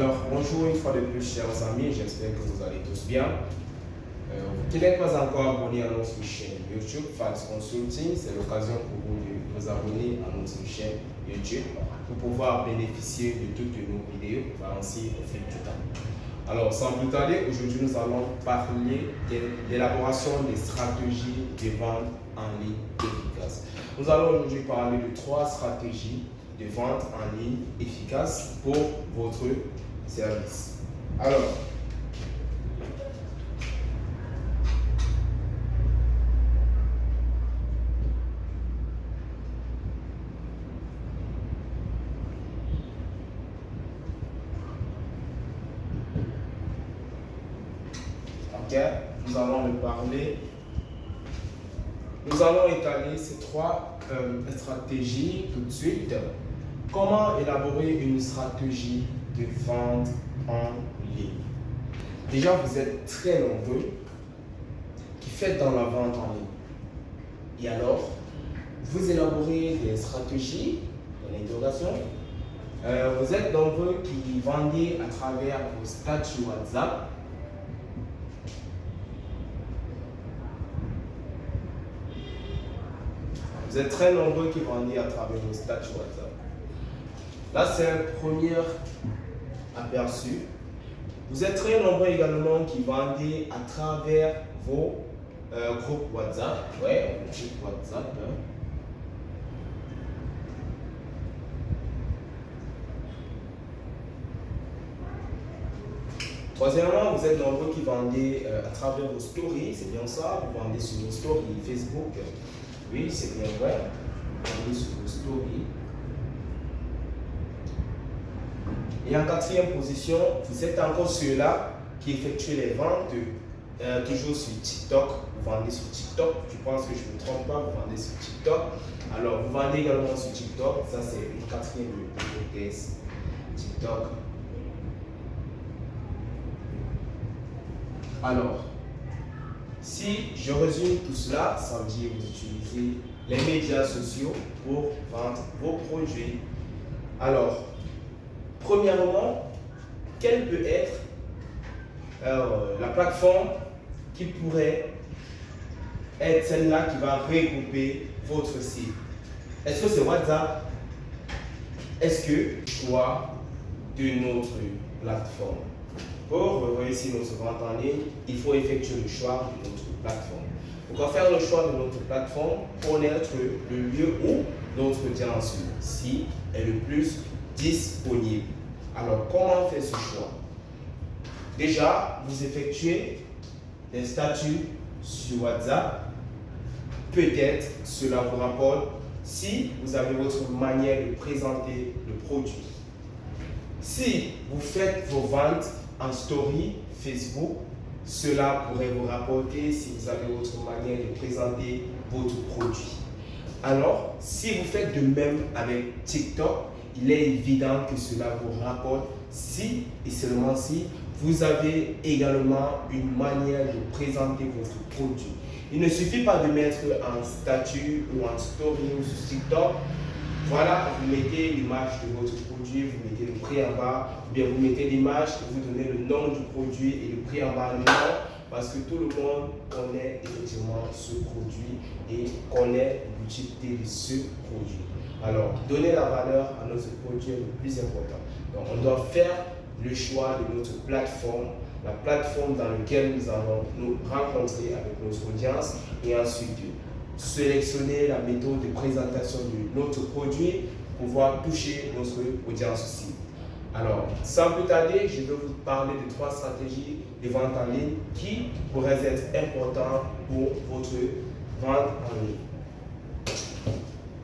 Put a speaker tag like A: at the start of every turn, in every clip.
A: Alors, bonjour une fois de plus, chers amis, j'espère que vous allez tous bien. Vous qui n'êtes pas encore abonné à notre chaîne YouTube, Fax Consulting, c'est l'occasion pour vous de vous abonner à notre chaîne YouTube pour pouvoir bénéficier de toutes nos vidéos, ainsi au fil du temps. Alors, sans plus tarder, aujourd'hui nous allons parler de l'élaboration des stratégies de vente en ligne efficaces. Nous allons aujourd'hui parler de 3 stratégies de vente en ligne efficaces pour votre service. Alors, nous allons le parler. Nous allons étaler ces 3 stratégies tout de suite. Comment élaborer une stratégie de vente en ligne? Déjà, vous êtes très nombreux qui faites dans la vente en ligne. Et alors, vous élaborez des stratégies, dans l'interrogation. Vous êtes nombreux qui vendez à travers vos statuts WhatsApp. Vous êtes très nombreux qui vendez à travers vos statuts WhatsApp. Là, c'est un premier aperçu. Vous êtes très nombreux également qui vendez à travers vos groupes WhatsApp. Ouais, groupe WhatsApp. Troisièmement, vous êtes nombreux qui vendez à travers vos stories. C'est bien ça. Vous vendez sur vos stories Facebook. Oui, c'est bien vrai. Vous vendez sur vos stories. Et en 4e position, vous êtes encore ceux-là qui effectuent les ventes toujours sur TikTok. Vous vendez sur TikTok. Je pense que je ne me trompe pas, vous vendez sur TikTok. Alors, vous vendez également sur TikTok. Ça, c'est une 4e hypothèse. TikTok. Alors, si je résume tout cela, ça veut dire que vous utilisez les médias sociaux pour vendre vos produits. Alors, premièrement, quelle peut être la plateforme qui pourrait être celle-là qui va regrouper votre site? Est-ce que c'est WhatsApp? Est-ce que choix de notre plateforme? Pour réussir notre vente en ligne, il faut effectuer le choix de notre plateforme. Pour faire le choix de notre plateforme, connaître le lieu où notre audience cible est le plus disponible. Alors, comment faire ce choix? Déjà, vous effectuez des statuts sur WhatsApp. Peut-être cela vous rapporte si vous avez votre manière de présenter le produit. Si vous faites vos ventes en story Facebook, cela pourrait vous rapporter si vous avez votre manière de présenter votre produit. Alors, si vous faites de même avec TikTok, il est évident que cela vous rapporte si et seulement si vous avez également une manière de présenter votre produit. Il ne suffit pas de mettre en statut ou en story ou sur TikTok. Voilà, vous mettez l'image de votre produit, vous mettez le prix en bas, ou bien vous mettez l'image, vous donnez le nom du produit et le prix en bas, non, parce que tout le monde connaît effectivement ce produit et connaît l'utilité de ce produit. Alors, donner la valeur à notre produit est le plus important. Donc, on doit faire le choix de notre plateforme, la plateforme dans laquelle nous allons nous rencontrer avec notre audience et ensuite sélectionner la méthode de présentation de notre produit pour pouvoir toucher notre audience cible. Alors, sans plus tarder, je vais vous parler de 3 stratégies de vente en ligne qui pourraient être importantes pour votre vente en ligne.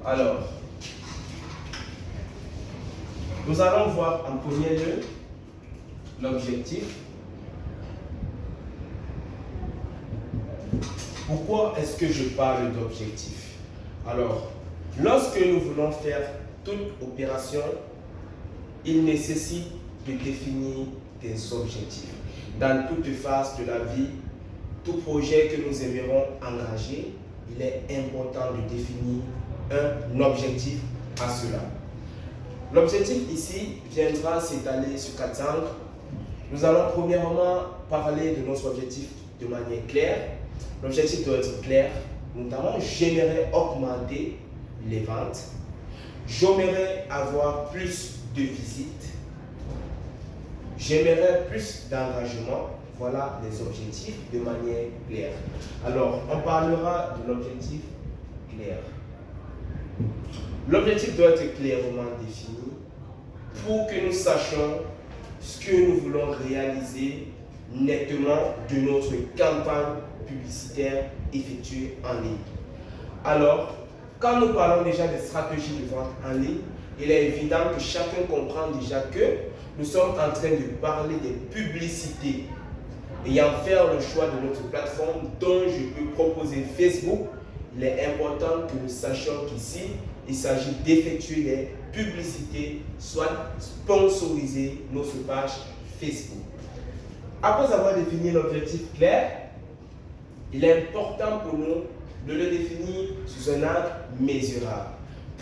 A: Alors, nous allons voir en premier lieu l'objectif. Pourquoi est-ce que je parle d'objectif? Alors, lorsque nous voulons faire toute opération, il nécessite de définir des objectifs. Dans toute phase de la vie, tout projet que nous aimerons engager, il est important de définir un objectif à cela. L'objectif ici viendra s'étaler sur 4 angles. Nous allons premièrement parler de notre objectif de manière claire. L'objectif doit être clair. Notamment, j'aimerais augmenter les ventes. J'aimerais avoir plus de visites. J'aimerais plus d'engagement. Voilà les objectifs de manière claire. Alors, on parlera de l'objectif clair. L'objectif doit être clairement défini pour que nous sachions ce que nous voulons réaliser nettement de notre campagne publicitaire effectuée en ligne. Alors, quand nous parlons déjà de stratégie de vente en ligne, il est évident que chacun comprend déjà que nous sommes en train de parler des publicités. Ayant fait le choix de notre plateforme dont je peux proposer Facebook, il est important que nous sachions qu'ici, il s'agit d'effectuer des publicités, soit sponsoriser notre page Facebook. Après avoir défini l'objectif clair, il est important pour nous de le définir sous un angle mesurable.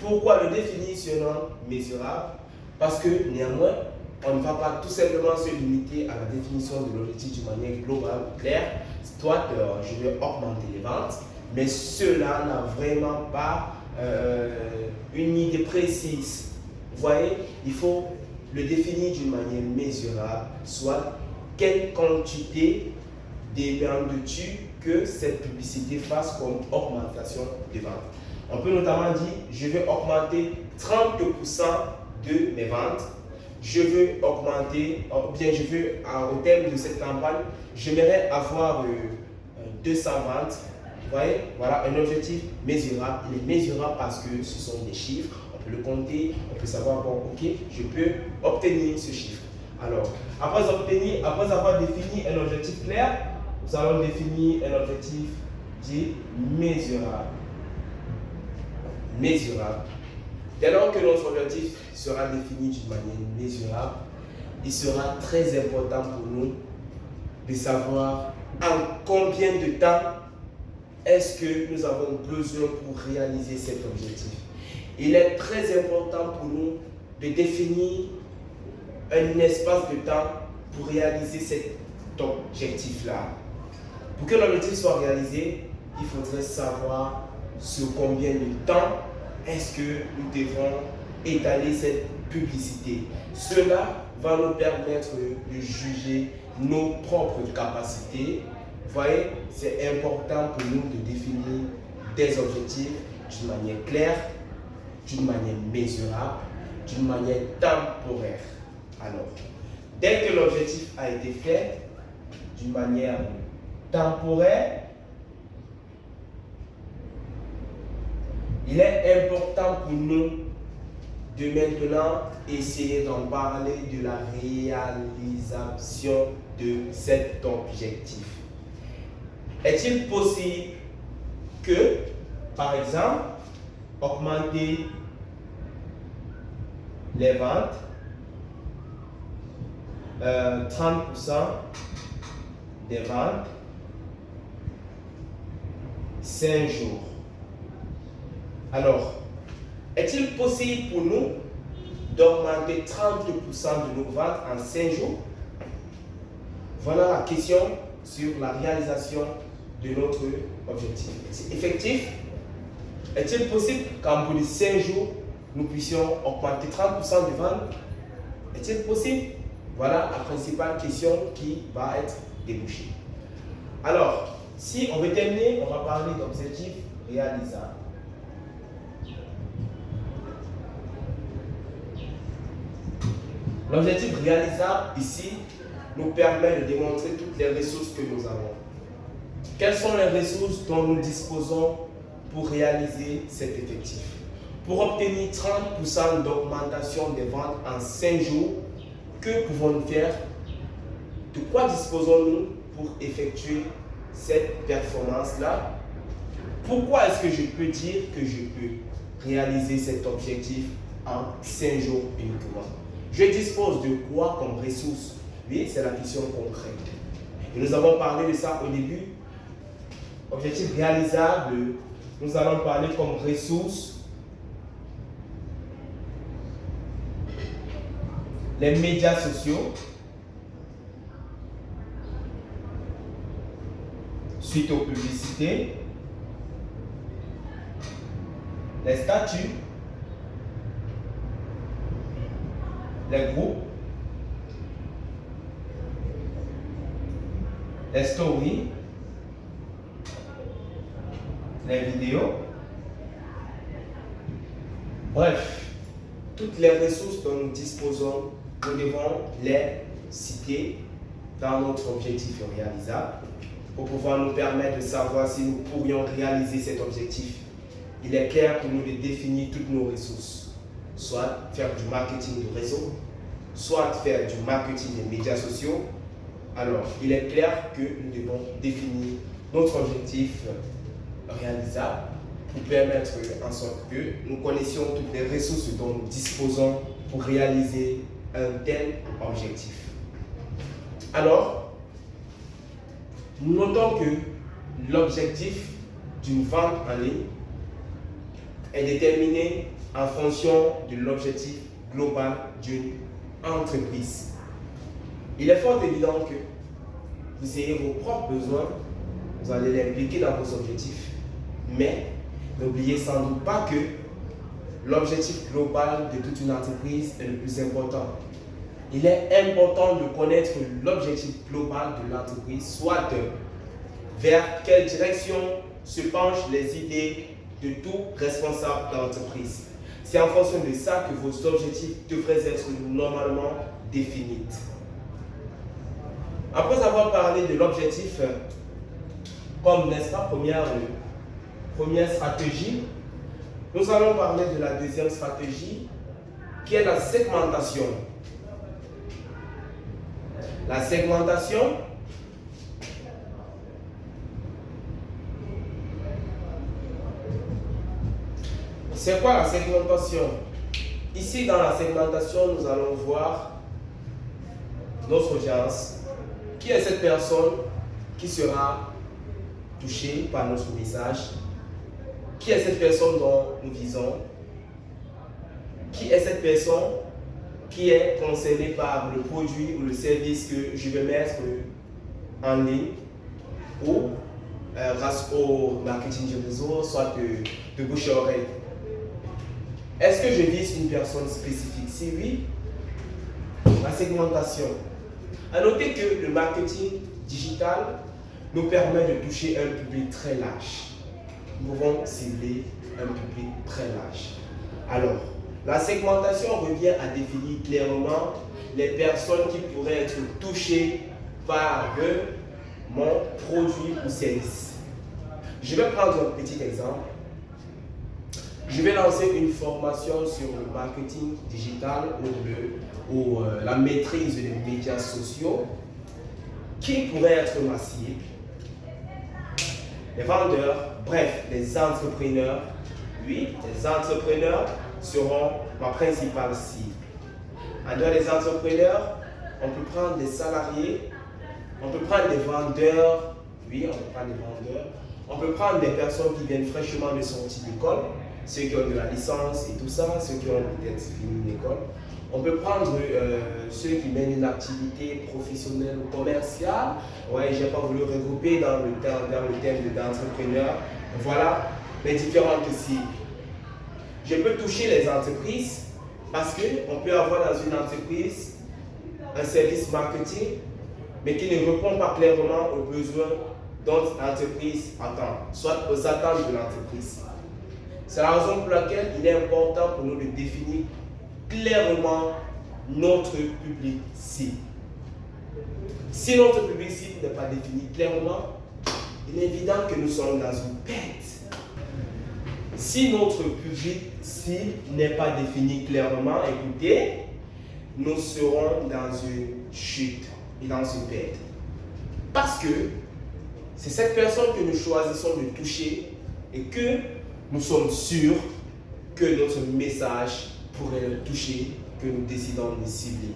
A: Pourquoi le définir sur un angle mesurable? Parce que néanmoins, on ne va pas tout simplement se limiter à la définition de l'objectif d'une manière globale, claire. Soit je vais augmenter les ventes, mais cela n'a vraiment pas une idée précise. Vous voyez, il faut le définir d'une manière mesurable, soit quelle quantité demandes-tu que cette publicité fasse comme augmentation de ventes. On peut notamment dire, je veux augmenter 30% de mes ventes. Je veux augmenter, ou bien je veux, au terme de cette campagne, j'aimerais avoir 200 ventes. Vous voyez, voilà un objectif mesurable. Il est mesurable parce que ce sont des chiffres, on peut le compter, on peut savoir, bon, ok, je peux obtenir ce chiffre. Alors, après avoir défini un objectif clair, nous allons définir un objectif dit mesurable. Mesurable. Dès lors que notre objectif sera défini d'une manière mesurable, il sera très important pour nous de savoir en combien de temps est-ce que nous avons besoin pour réaliser cet objectif. Il est très important pour nous de définir un espace de temps pour réaliser cet objectif-là. Pour que l'objectif soit réalisé, il faudrait savoir sur combien de temps est-ce que nous devons étaler cette publicité. Cela va nous permettre de juger nos propres capacités. Vous voyez, c'est important pour nous de définir des objectifs d'une manière claire, d'une manière mesurable, d'une manière temporaire. Alors, dès que l'objectif a été fait d'une manière temporaire, il est important pour nous de maintenant essayer d'en parler de la réalisation de cet objectif. Est-il possible que, par exemple, augmenter les ventes 30% des ventes 5 jours. Alors, est-il possible pour nous d'augmenter 30% de nos ventes en 5 jours? Voilà la question sur la réalisation de notre objectif. C'est effectif? Est-il possible qu'en bout de 5 jours, nous puissions augmenter 30% de ventes? Est-il possible? Voilà la principale question qui va être débouchée. Alors, si on veut terminer, on va parler d'objectifs réalisables. L'objectif réalisable ici nous permet de démontrer toutes les ressources que nous avons. Quelles sont les ressources dont nous disposons pour réaliser cet effectif? Pour obtenir 30% d'augmentation des ventes en 5 jours, que pouvons-nous faire? De quoi disposons-nous pour effectuer cette performance-là? Pourquoi est-ce que je peux dire que je peux réaliser cet objectif en 5 jours uniquement? Je dispose de quoi comme ressources? Oui, c'est la question concrète. Et nous avons parlé de ça au début. Objectif réalisable, nous allons parler comme ressources les médias sociaux, suite aux publicités, les statuts, les groupes, les stories, les vidéos, bref, toutes les ressources dont nous disposons, nous devons les citer dans notre objectif réalisable pour pouvoir nous permettre de savoir si nous pourrions réaliser cet objectif. Il est clair que nous devons définir toutes nos ressources, soit faire du marketing de réseau, soit faire du marketing des médias sociaux. Alors, il est clair que nous devons définir notre objectif réalisable pour permettre en sorte que nous connaissions toutes les ressources dont nous disposons pour réaliser un tel objectif. Alors, nous notons que l'objectif d'une vente en ligne est déterminé en fonction de l'objectif global d'une entreprise. Il est fort évident que vous ayez vos propres besoins, vous allez les impliquer dans vos objectifs, mais n'oubliez sans doute pas que l'objectif global de toute une entreprise est le plus important. Il est important de connaître l'objectif global de l'entreprise, soit vers quelle direction se penchent les idées de tout responsable d'entreprise. C'est en fonction de ça que vos objectifs devraient être normalement définis. Après avoir parlé de l'objectif, comme n'est-ce pas, première stratégie, nous allons parler de la deuxième stratégie, qui est la segmentation. La segmentation, c'est quoi la segmentation? Ici, dans la segmentation, nous allons voir notre audience. Qui est cette personne qui sera touchée par notre message? Qui est cette personne dont nous visons? Qui est cette personne qui est concernée par le produit ou le service que je vais mettre en ligne ou grâce au marketing du réseau, soit de bouche à oreille? Est-ce que je vise une personne spécifique? Si oui, la segmentation. À noter que le marketing digital nous permet de toucher un public très large. Nous pouvons cibler un public très large. Alors, la segmentation revient à définir clairement les personnes qui pourraient être touchées par mon produit ou service. Je vais prendre un petit exemple. Je vais lancer une formation sur le marketing digital ou la maîtrise des médias sociaux. Qui pourrait être ma cible? Les vendeurs, bref, les entrepreneurs. Oui, les entrepreneurs seront ma principale cible. En dehors des entrepreneurs, on peut prendre des salariés, on peut prendre des vendeurs. Oui, on peut prendre des vendeurs. On peut prendre des personnes qui viennent fraîchement de sortir d'école, ceux qui ont de la licence et tout ça, ceux qui ont peut-être fini l'école. On peut prendre ceux qui mènent une activité professionnelle ou commerciale. Ouais, je n'ai pas voulu regrouper dans le thème d'entrepreneur. Voilà les différentes cibles. Je peux toucher les entreprises parce qu'on peut avoir dans une entreprise un service marketing, mais qui ne répond pas clairement aux besoins dont l'entreprise attend, soit aux attentes de l'entreprise. C'est la raison pour laquelle il est important pour nous de définir clairement notre public cible. Si notre public cible n'est pas défini clairement, il est évident que nous sommes dans une perte. Si notre public cible n'est pas défini clairement, écoutez, nous serons dans une chute et dans une perte. Parce que c'est cette personne que nous choisissons de toucher et que nous sommes sûrs que notre message pourrait le toucher, que nous décidons de cibler.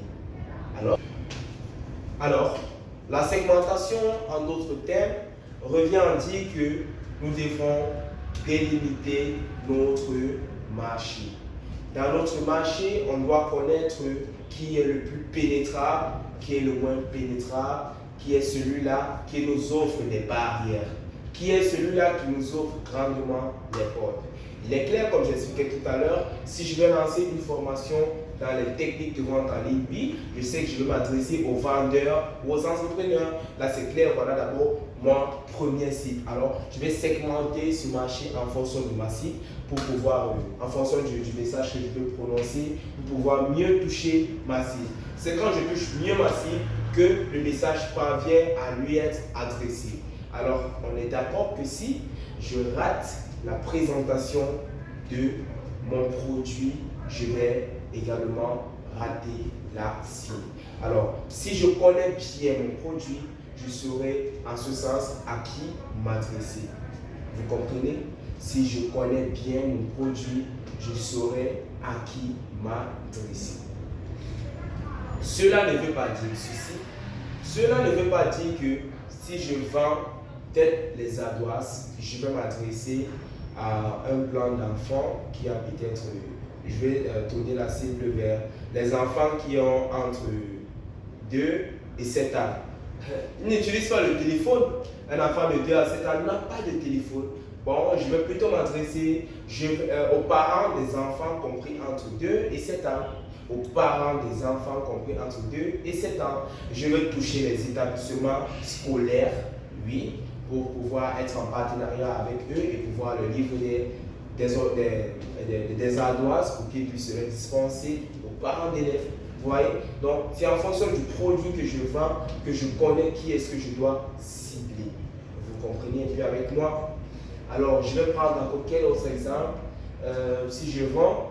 A: Alors, la segmentation, en d'autres termes, revient à dire que nous devons délimiter notre marché. Dans notre marché, on doit connaître qui est le plus pénétrable, qui est le moins pénétrable, qui est celui-là qui nous offre des barrières, qui est celui-là qui nous offre grandement les portes. Il est clair, comme j'expliquais tout à l'heure, si je vais lancer une formation dans les techniques de vente en ligne, oui, je sais que je vais m'adresser aux vendeurs ou aux entrepreneurs. Là, c'est clair, voilà d'abord mon premier site. Alors, je vais segmenter ce marché en fonction de ma cible pour pouvoir, en fonction du message que je peux prononcer, pour pouvoir mieux toucher ma cible. C'est quand je touche mieux ma cible que le message parvient à lui être adressé. Alors, on est d'accord que si je rate la présentation de mon produit, je vais également rater la cible. Alors, si je connais bien mon produit, je saurai en ce sens à qui m'adresser. Vous comprenez? Si je connais bien mon produit, je saurai à qui m'adresser. Cela ne veut pas dire ceci. Cela ne veut pas dire que si je vends peut-être les ardoises, je vais m'adresser à un plan d'enfants qui a peut-être, je vais tourner la cible vers les enfants qui ont entre 2 et 7 ans. Ils n'utilisent pas le téléphone. Un enfant de 2 à 7 ans n'a pas de téléphone. Bon, je vais plutôt m'adresser aux parents des enfants compris entre 2 et 7 ans. Aux parents des enfants compris entre 2 et 7 ans. Je vais toucher les établissements scolaires, oui, pour pouvoir être en partenariat avec eux et pouvoir leur livrer des ardoises pour qu'ils puissent les dispenser aux parents d'élèves. Vous voyez? Donc, c'est en fonction du produit que je vends que je connais qui est-ce que je dois cibler. Vous comprenez un peu avec moi? Alors, je vais prendre encore quel autre exemple. Si je vends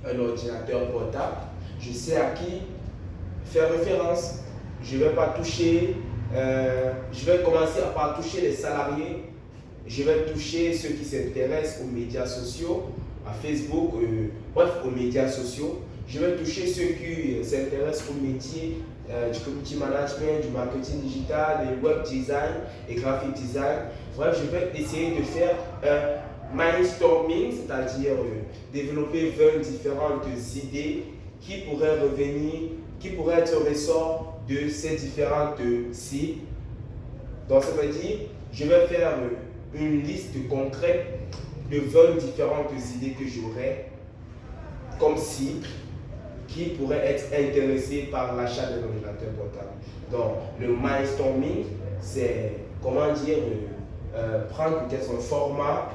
A: un ordinateur portable, je sais à qui faire référence. Je ne vais pas toucher, je vais commencer par toucher les salariés. Je vais toucher ceux qui s'intéressent aux médias sociaux, à Facebook, bref, aux médias sociaux. Je vais toucher ceux qui s'intéressent au métier du community management, du marketing digital, du web design et graphic design. Bref, je vais essayer de faire un brainstorming, c'est-à-dire développer 20 différentes idées qui pourraient revenir, qui pourraient être ressort de ces différentes cibles. Donc, ça veut dire, je vais faire une liste concrète de 20 différentes idées que j'aurai comme cible qui pourraient être intéressés par l'achat d'un ordinateur portable. Donc, le brainstorming, c'est, comment dire, prendre peut-être un format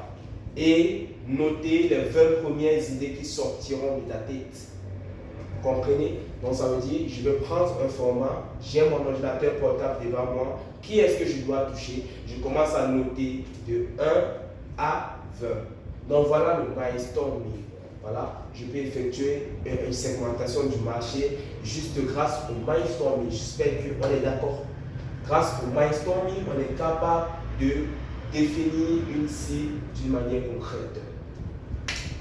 A: et noter les 20 premières idées qui sortiront de ta tête. Vous comprenez? Donc, ça veut dire, je vais prendre un format, j'ai mon ordinateur portable devant moi, qui est-ce que je dois toucher? Je commence à noter de 1 à 20. Donc, voilà le brainstorming. Voilà, je peux effectuer une segmentation du marché juste grâce au brainstorming. J'espère qu'on est d'accord. Grâce au brainstorming, on est capable de définir une cible d'une manière concrète.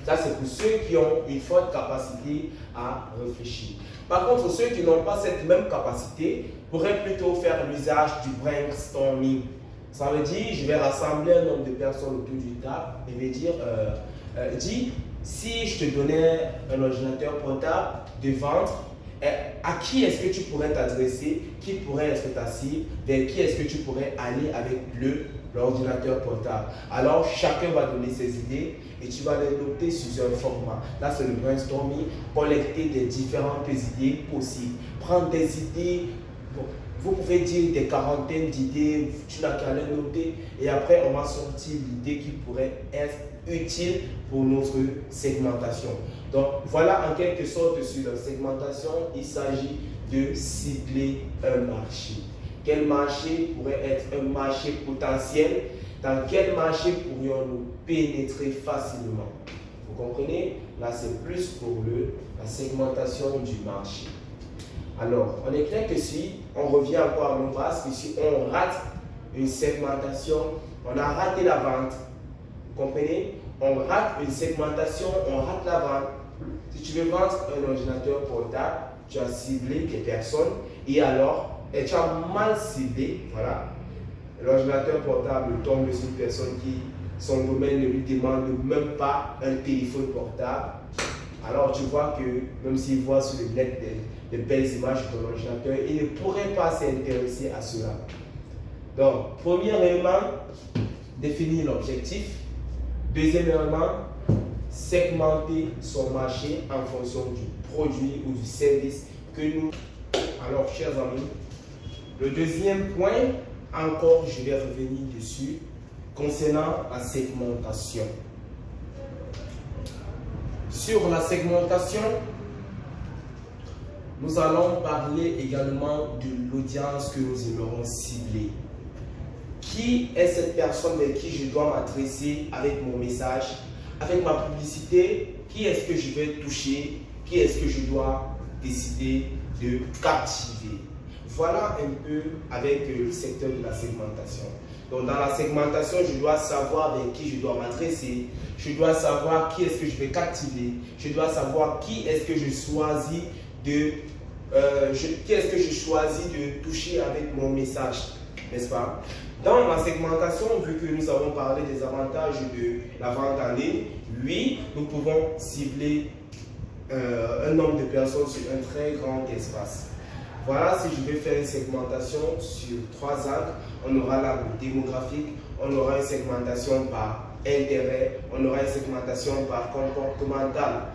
A: Ça, c'est pour ceux qui ont une forte capacité à réfléchir. Par contre, ceux qui n'ont pas cette même capacité pourraient plutôt faire l'usage du brainstorming. Ça veut dire, je vais rassembler un nombre de personnes autour d'une table et me dire, dis, si je te donnais un ordinateur portable de vente, à qui est-ce que tu pourrais t'adresser? Qui pourrait être ta cible? Vers qui est-ce que tu pourrais aller avec l'ordinateur portable? Alors, chacun va donner ses idées et tu vas les noter sur un format. Là, c'est le brainstorming, collecter des différentes idées possibles. Prendre des idées, bon, vous pouvez dire des quarantaines d'idées, tu n'as qu'à les noter et après, on va sortir l'idée qui pourrait être utile pour notre segmentation. Donc, voilà en quelque sorte sur la segmentation, il s'agit de cibler un marché. Quel marché pourrait être un marché potentiel? Dans quel marché pourrions-nous pénétrer facilement? Vous comprenez? Là, c'est plus pour la segmentation du marché. Alors, on est clair que si on revient encore à nos bases, que si on rate une segmentation, on a raté la vente. Vous comprenez? On rate une segmentation, on rate la vente. Si tu veux vendre un ordinateur portable, tu as ciblé des personnes et alors, tu as mal ciblé, voilà. L'ordinateur portable tombe sur une personne qui son domaine ne lui demande même pas un téléphone portable, alors tu vois que même s'il voit sur le net des belles images de ton ordinateur, il ne pourrait pas s'intéresser à cela. Donc, premier élément, définir l'objectif. Deuxième élément, segmenter son marché en fonction du produit ou du service que nous... Alors, chers amis, le deuxième point, encore, je vais revenir dessus, concernant la segmentation. Sur la segmentation, nous allons parler également de l'audience que nous aimerons cibler. Qui est cette personne vers qui je dois m'adresser avec mon message, avec ma publicité? Qui est-ce que je vais toucher? Qui est-ce que je dois décider de captiver? Voilà un peu avec le secteur de la segmentation. Donc dans la segmentation, je dois savoir vers qui je dois m'adresser. Je dois savoir qui est-ce que je vais captiver. Je dois savoir qui est-ce que je choisis de toucher avec mon message, n'est-ce pas? Dans la segmentation, vu que nous avons parlé des avantages de la vente en ligne, oui, nous pouvons cibler un nombre de personnes sur un très grand espace. Voilà, si je vais faire une segmentation sur 3 axes, on aura l'arbre démographique, on aura une segmentation par intérêt, on aura une segmentation par comportemental.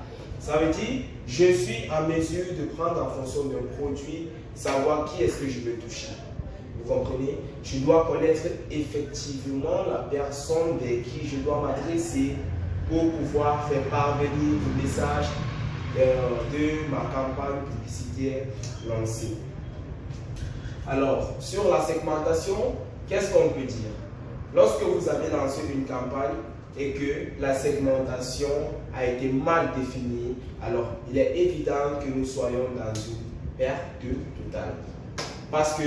A: Ça veut dire, je suis en mesure de prendre en fonction d'un produit, savoir qui est-ce que je veux toucher. Vous comprenez? Je dois connaître effectivement la personne vers qui je dois m'adresser pour pouvoir faire parvenir le message de ma campagne publicitaire lancée. Alors, sur la segmentation, qu'est-ce qu'on peut dire? Lorsque vous avez lancé une campagne et que la segmentation a été mal définie, alors il est évident que nous soyons dans une perte totale. Parce que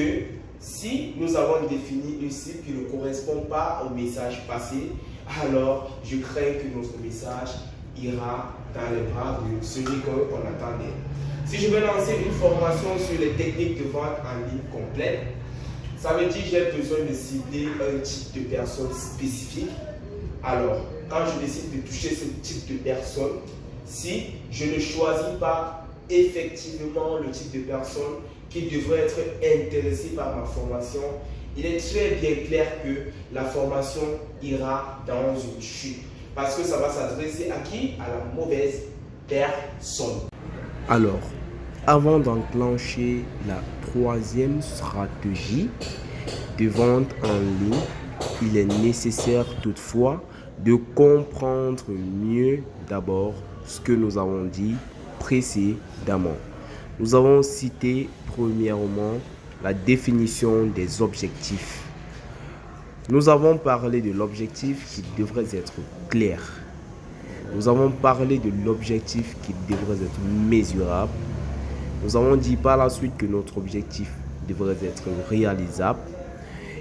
A: si nous avons défini une cible qui ne correspond pas au message passé, alors je crains que notre message ira dans les bras de celui qu'on attendait. Si je vais lancer une formation sur les techniques de vente en ligne complète, ça veut dire que j'ai besoin de cibler un type de personne spécifique. Alors, quand je décide de toucher ce type de personne, si je ne choisis pas effectivement le type de personne qui devrait être intéressé par ma formation, il est très bien clair que la formation ira dans une chute. Parce que ça va s'adresser à qui? À la mauvaise personne. Alors, avant d'enclencher la troisième stratégie de vente en ligne, il est nécessaire toutefois de comprendre mieux d'abord ce que nous avons dit précédemment. Nous avons cité premièrement la définition des objectifs. Nous avons parlé de l'objectif qui devrait être clair. Nous avons parlé de l'objectif qui devrait être mesurable. Nous avons dit par la suite que notre objectif devrait être réalisable.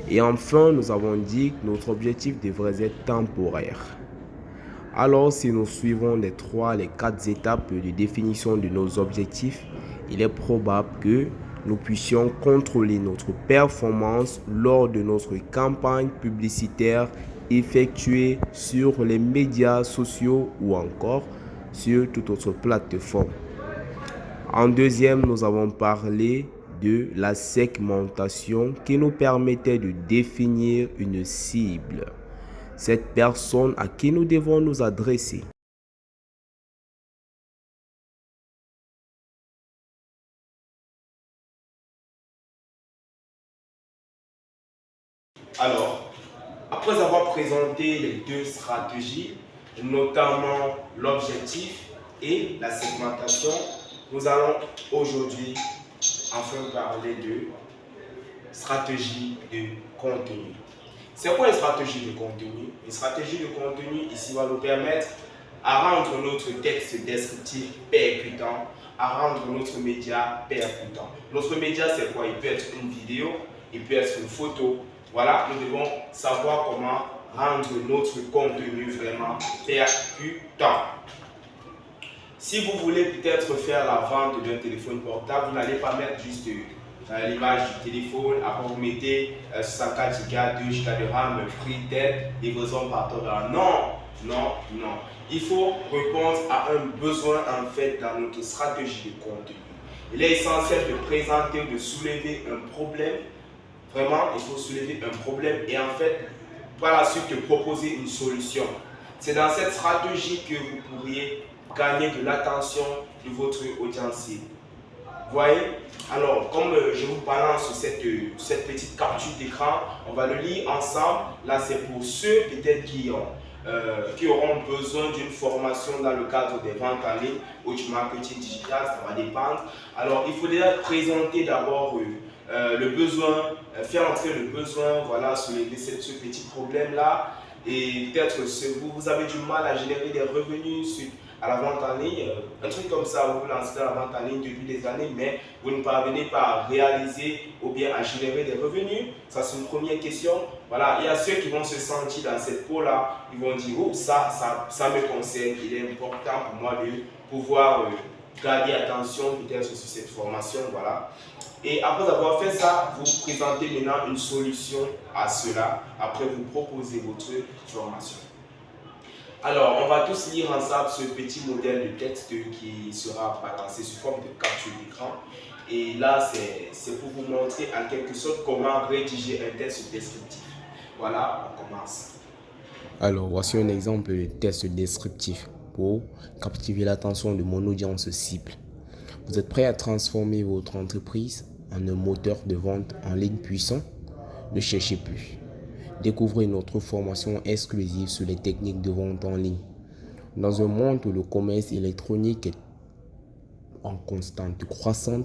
A: Et enfin, nous avons dit que notre objectif devrait être temporaire. Alors, si nous suivons les 4 étapes de définition de nos objectifs, il est probable que nous puissions contrôler notre performance lors de notre campagne publicitaire effectuée sur les médias sociaux ou encore sur toute autre plateforme. En deuxième, nous avons parlé de la segmentation qui nous permettait de définir une cible, cette personne à qui nous devons nous adresser. Alors, après avoir présenté les 2 stratégies, notamment l'objectif et la segmentation, nous allons aujourd'hui enfin parler de stratégie de contenu. C'est quoi une stratégie de contenu? Une stratégie de contenu ici va nous permettre à rendre notre texte descriptif percutant, à rendre notre média percutant. Notre média, c'est quoi? Il peut être une vidéo, il peut être une photo. Voilà, nous devons savoir comment rendre notre contenu vraiment percutant. Si vous voulez peut-être faire la vente d'un téléphone portable, vous n'allez pas mettre juste l'image du téléphone, après vous mettez 64 Go, 2 Go de RAM, prix tel, livraison par là. Non, non, non. Il faut répondre à un besoin en fait dans notre stratégie de contenu. Il est essentiel de présenter ou de soulever un problème. Vraiment, il faut soulever un problème et en fait, par la suite, de proposer une solution. C'est dans cette stratégie que vous pourriez gagner de l'attention de votre audience cible. Vous voyez? Alors, comme je vous balance cette petite capture d'écran, on va le lire ensemble. Là, c'est pour ceux peut-être qui auront besoin d'une formation dans le cadre des ventes en ligne ou du marketing digital, ça va dépendre. Alors, il faudrait présenter d'abord le besoin, faire entrer le besoin, voilà, soulever ce petit problème-là. Et peut-être vous avez du mal à générer des revenus à la vente en ligne, un truc comme ça, vous vous lancez dans la vente en ligne depuis des années, mais vous ne parvenez pas à réaliser ou bien à générer des revenus. Ça, c'est une première question. Voilà, il y a ceux qui vont se sentir dans cette peau-là, ils vont dire, oh, ça me concerne, il est important pour moi de pouvoir garder attention peut-être sur cette formation, voilà. Et après avoir fait ça, vous présentez maintenant une solution à cela. Après, vous proposez votre formation. Alors, on va tous lire ensemble ce petit modèle de texte qui sera balancé sous forme de capture d'écran. Et là, c'est pour vous montrer en quelque sorte comment rédiger un texte descriptif. Voilà, on commence.
B: Alors, voici un exemple de texte descriptif pour captiver l'attention de mon audience cible. Vous êtes prêt à transformer votre entreprise en un moteur de vente en ligne puissant? Ne cherchez plus. Découvrez notre formation exclusive sur les techniques de vente en ligne. Dans un monde où le commerce électronique est en constante croissance,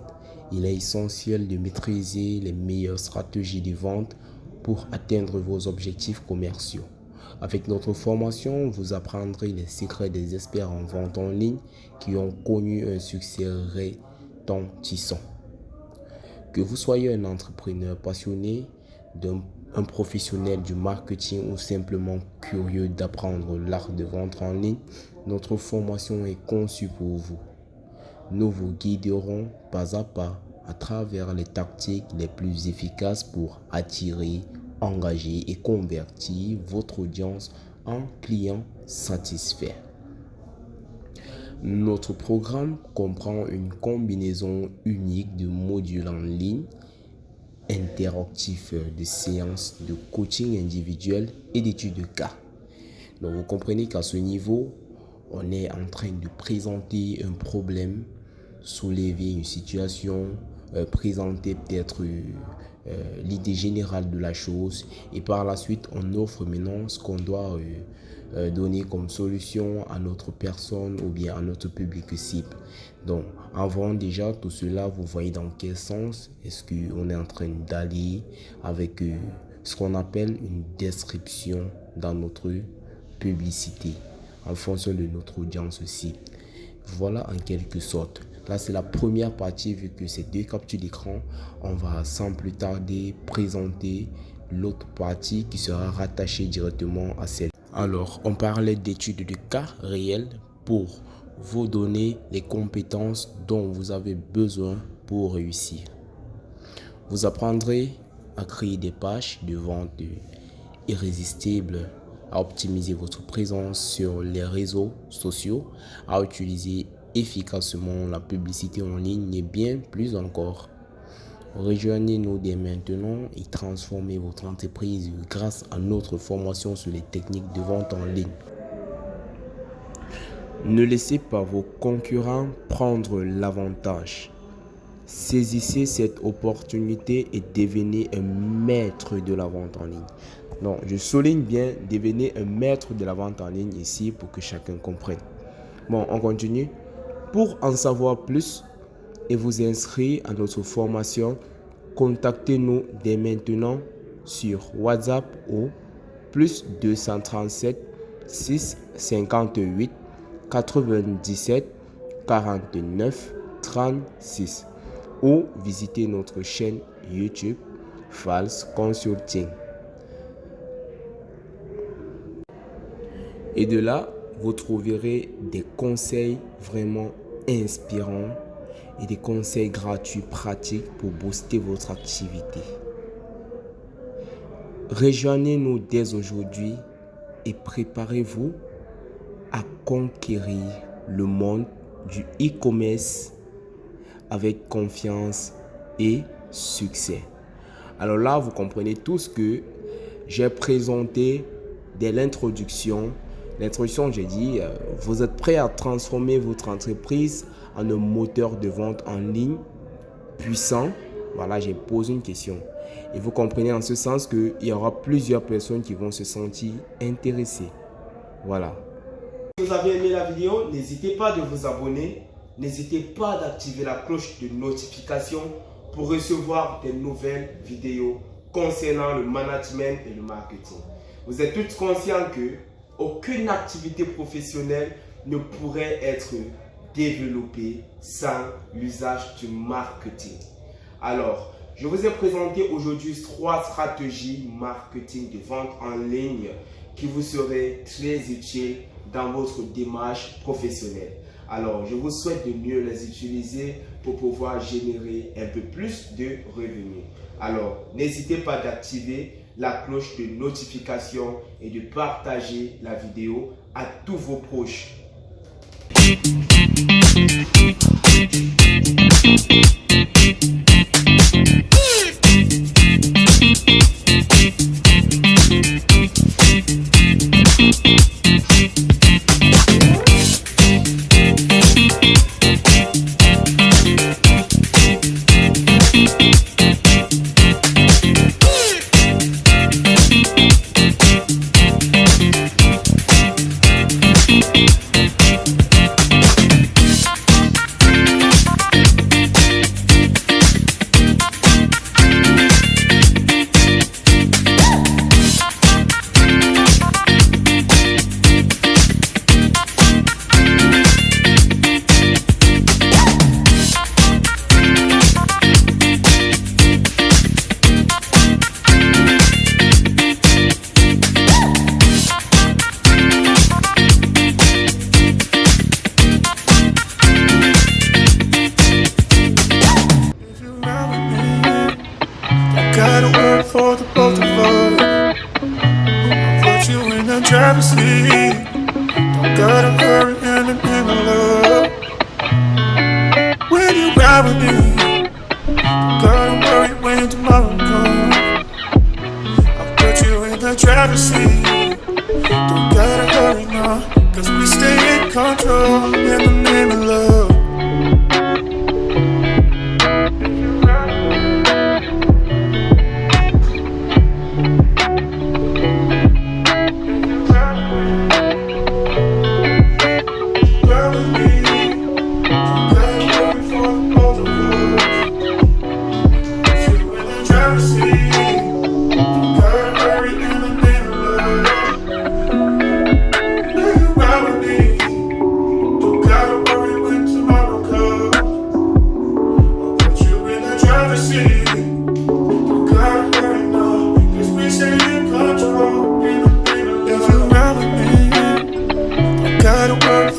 B: il est essentiel de maîtriser les meilleures stratégies de vente pour atteindre vos objectifs commerciaux. Avec notre formation, vous apprendrez les secrets des experts en vente en ligne qui ont connu un succès retentissant. Que vous soyez un entrepreneur passionné, un professionnel du marketing ou simplement curieux d'apprendre l'art de vendre en ligne, notre formation est conçue pour vous. Nous vous guiderons pas à pas à travers les tactiques les plus efficaces pour attirer, engager et convertir votre audience en clients satisfaits. Notre programme comprend une combinaison unique de modules en ligne, interactifs, de séances de coaching individuel et d'études de cas. Donc vous comprenez qu'à ce niveau, on est en train de présenter un problème, soulever une situation, présenter peut-être l'idée générale de la chose et par la suite on offre maintenant ce qu'on doit donner comme solution à notre personne ou bien à notre public cible. Donc avant déjà tout cela, vous voyez dans quel sens est-ce qu'on est en train d'aller avec ce qu'on appelle une description dans notre publicité en fonction de notre audience cible. Voilà en quelque sorte. Là, c'est la première partie vu que c'est deux captures d'écran. On va sans plus tarder présenter l'autre partie qui sera rattachée directement à celle. Alors, on parlait d'études de cas réels pour vous donner les compétences dont vous avez besoin pour réussir. Vous apprendrez à créer des pages de vente irrésistibles, à optimiser votre présence sur les réseaux sociaux, à utiliser efficacement la publicité en ligne et bien plus encore. Rejoignez-nous dès maintenant et transformez votre entreprise grâce à notre formation sur les techniques de vente en ligne. Ne laissez pas vos concurrents prendre l'avantage. Saisissez cette opportunité et devenez un maître de la vente en ligne. Non, je souligne bien, devenez un maître de la vente en ligne ici pour que chacun comprenne. Bon, on continue. Pour en savoir plus et vous inscrire à notre formation, contactez-nous dès maintenant sur WhatsApp au plus 237 6 58 97 49 36 ou visitez notre chaîne YouTube False Consulting. Et de là, vous trouverez des conseils vraiment inspirants et des conseils gratuits pratiques pour booster votre activité. Rejoignez-nous dès aujourd'hui et préparez-vous à conquérir le monde du e-commerce avec confiance et succès. Alors là, vous comprenez tout ce que j'ai présenté dès l'introduction. L'introduction, j'ai dit, vous êtes prêt à transformer votre entreprise en un moteur de vente en ligne puissant. Voilà, j'ai posé une question. Et vous comprenez en ce sens qu'il y aura plusieurs personnes qui vont se sentir intéressées. Voilà.
A: Si vous avez aimé la vidéo, n'hésitez pas de vous abonner. N'hésitez pas d'activer la cloche de notification pour recevoir des nouvelles vidéos concernant le management et le marketing. Vous êtes tous conscients que aucune activité professionnelle ne pourrait être développée sans l'usage du marketing. Alors, je vous ai présenté aujourd'hui 3 stratégies marketing de vente en ligne qui vous seraient très utiles dans votre démarche professionnelle. Alors, je vous souhaite de mieux les utiliser pour pouvoir générer un peu plus de revenus. Alors, n'hésitez pas d'activer la cloche de notification et de partager la vidéo à tous vos proches.
C: Gotta work for the both of us. I'll put you in the driver's seat. Don't gotta hurry in the love. When you ride with me, don't gotta worry when tomorrow comes. I'll put you in the driver's seat. Don't gotta hurry now, cause we stay in control in the name of love.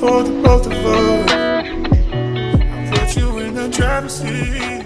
C: For the both of us, I'll put you in the driver's seat.